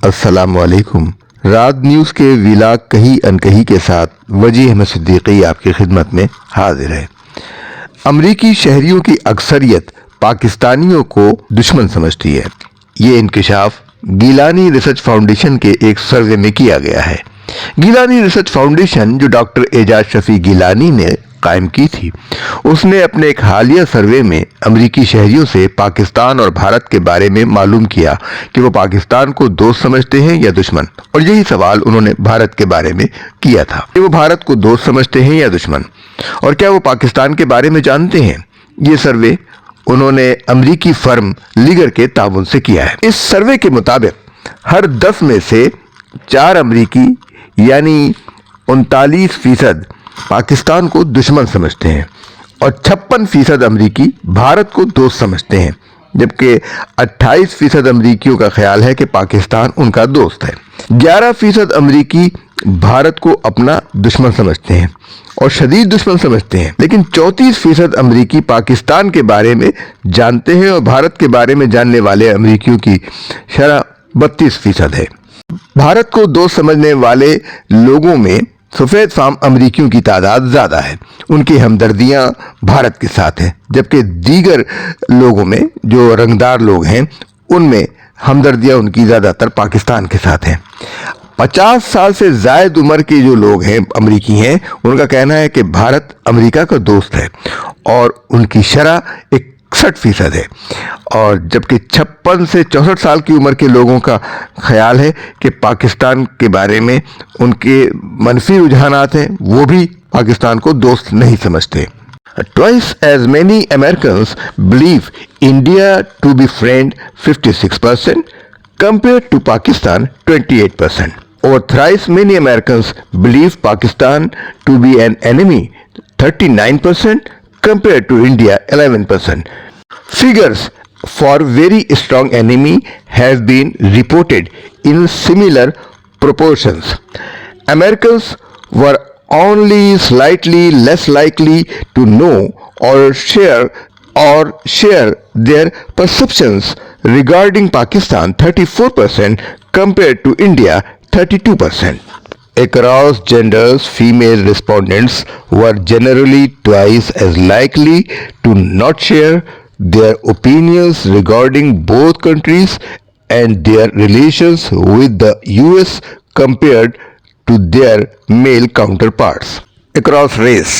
السلام علیکم۔ رات نیوز کے ویلاگ کہی انکہی کے ساتھ وجیح احمد صدیقی آپ کی خدمت میں حاضر ہے۔ امریکی شہریوں کی اکثریت پاکستانیوں کو دشمن سمجھتی ہے۔ یہ انکشاف گیلانی ریسرچ فاؤنڈیشن کے ایک سروے میں کیا گیا ہے۔ گیلانی ریسرچ فاؤنڈیشن جو ڈاکٹر اعجاز شفیع گیلانی نے قائم کی تھی، اس نے اپنے ایک حالیہ سروے میں امریکی شہریوں سے پاکستان اور بھارت کے بارے میں معلوم کیا کہ وہ پاکستان کو دوست سمجھتے ہیں یا دشمن، اور یہی سوال انہوں نے بھارت کے بارے میں کیا تھا کہ وہ بھارت کو دوست سمجھتے ہیں یا دشمن، اور کیا وہ پاکستان کے بارے میں جانتے ہیں۔ یہ سروے انہوں نے امریکی فرم لیگر کے تعاون سے کیا ہے۔ اس سروے کے مطابق ہر 10 میں سے 4 امریکی یعنی 39% پاکستان کو دشمن سمجھتے ہیں، اور 56% امریکی بھارت کو دوست سمجھتے ہیں، جبکہ 28% امریکیوں کا خیال ہے کہ پاکستان ان کا دوست ہے۔ 11% امریکی بھارت کو اپنا دشمن سمجھتے ہیں اور شدید دشمن سمجھتے ہیں، لیکن 34% امریکی پاکستان کے بارے میں جانتے ہیں، اور بھارت کے بارے میں جاننے والے امریکیوں کی شرح 32% ہے۔ بھارت کو دوست سمجھنے والے لوگوں میں سفید فام امریکیوں کی تعداد زیادہ ہے، ان کی ہمدردیاں بھارت کے ساتھ ہیں، جبکہ دیگر لوگوں میں جو رنگدار لوگ ہیں ان میں ہمدردیاں ان کی زیادہ تر پاکستان کے ساتھ ہیں۔ 50 سال سے زائد عمر کے جو لوگ ہیں امریکی ہیں، ان کا کہنا ہے کہ بھارت امریکہ کا دوست ہے، اور ان کی شرح 61% ہے، اور جبکہ 56 سے 64 سال کی عمر کے لوگوں کا خیال ہے کہ پاکستان کے بارے میں ان کے منفی رجحانات ہیں، وہ بھی پاکستان کو دوست نہیں سمجھتے۔ Twice as many Americans believe India to be friend 56% compared to Pakistan 28%. Or thrice many Americans believe Pakistan to be an enemy 39% compared to India 11%. Figures for very strong enemy have been reported in similar proportions. Americans were only slightly less likely to know or share their perceptions regarding Pakistan 34% compared to India 32%. Across genders, female respondents were generally twice as likely to not share their opinions regarding both countries and their relations with the US compared to their male counterparts. Across race,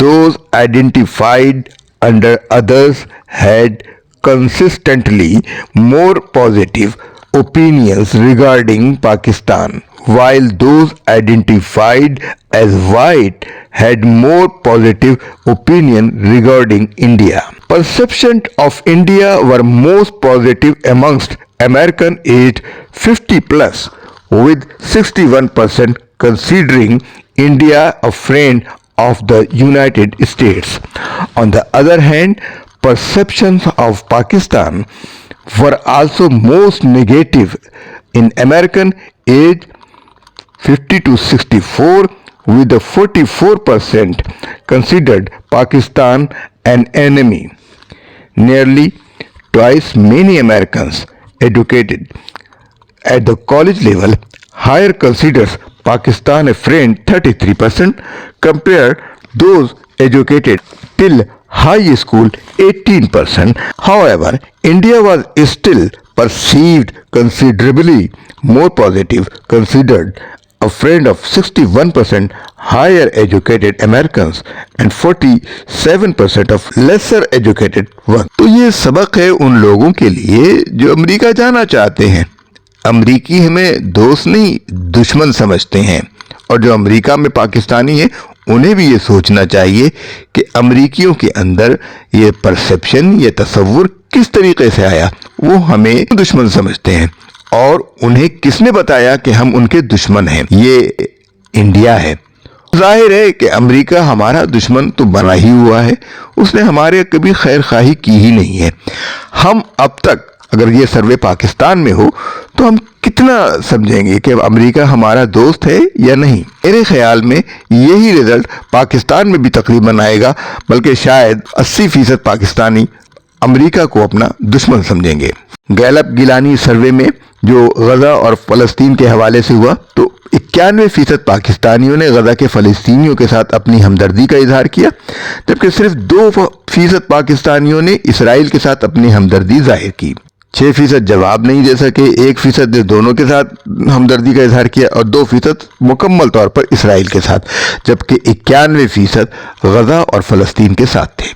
those identified under others had consistently more positive opinions regarding Pakistan, while those identified as white had more positive opinion regarding India. Perception of India were most positive amongst American aged 50 plus, with 61% considering India a friend of the United States. On the other hand, perceptions of Pakistan were also most negative in American age 50 to 64, with the 44% considered Pakistan an enemy. Nearly twice many Americans educated at the college level higher considers Pakistan a friend 33% compared those educated till high school 18%. However, India was still perceived considerably more positive, considered a friend of 61% higher educated Americans and 47% of lesser educated ones. تو یہ سبق ہے ان لوگوں کے لیے جو امریکہ جانا چاہتے ہیں۔ امریکی ہمیں دوست نہیں دشمن سمجھتے ہیں، اور جو امریکہ میں پاکستانی ہیں انہیں بھی یہ سوچنا چاہیے کہ امریکیوں کے اندر یہ پرسیپشن، یہ تصور کس طریقے سے آیا۔ وہ ہمیں دشمن سمجھتے ہیں، اور انہیں کس نے بتایا کہ ہم ان کے دشمن ہیں؟ یہ انڈیا ہے۔ ظاہر ہے کہ امریکہ ہمارا دشمن تو بنا ہی ہوا ہے، اس نے ہمارے کبھی خیر خواہی کی ہی نہیں ہے۔ ہم اب تک اگر یہ سروے پاکستان میں ہو تو ہم کتنا سمجھیں گے کہ امریکہ ہمارا دوست ہے یا نہیں؟ میرے خیال میں یہی رزلٹ پاکستان میں بھی تقریباً آئے گا، بلکہ شاید 80% پاکستانی امریکہ کو اپنا دشمن سمجھیں گے۔ گیلپ گیلانی سروے میں جو غزہ اور فلسطین کے حوالے سے ہوا، تو 91% پاکستانیوں نے غزہ کے فلسطینیوں کے ساتھ اپنی ہمدردی کا اظہار کیا، جبکہ صرف 2% پاکستانیوں نے اسرائیل کے ساتھ اپنی ہمدردی ظاہر کی۔ 6% جواب نہیں دے سکے، 1% نے دونوں کے ساتھ ہمدردی کا اظہار کیا اور 2% مکمل طور پر اسرائیل کے ساتھ، جبکہ 91% غزہ اور فلسطین کے ساتھ تھے۔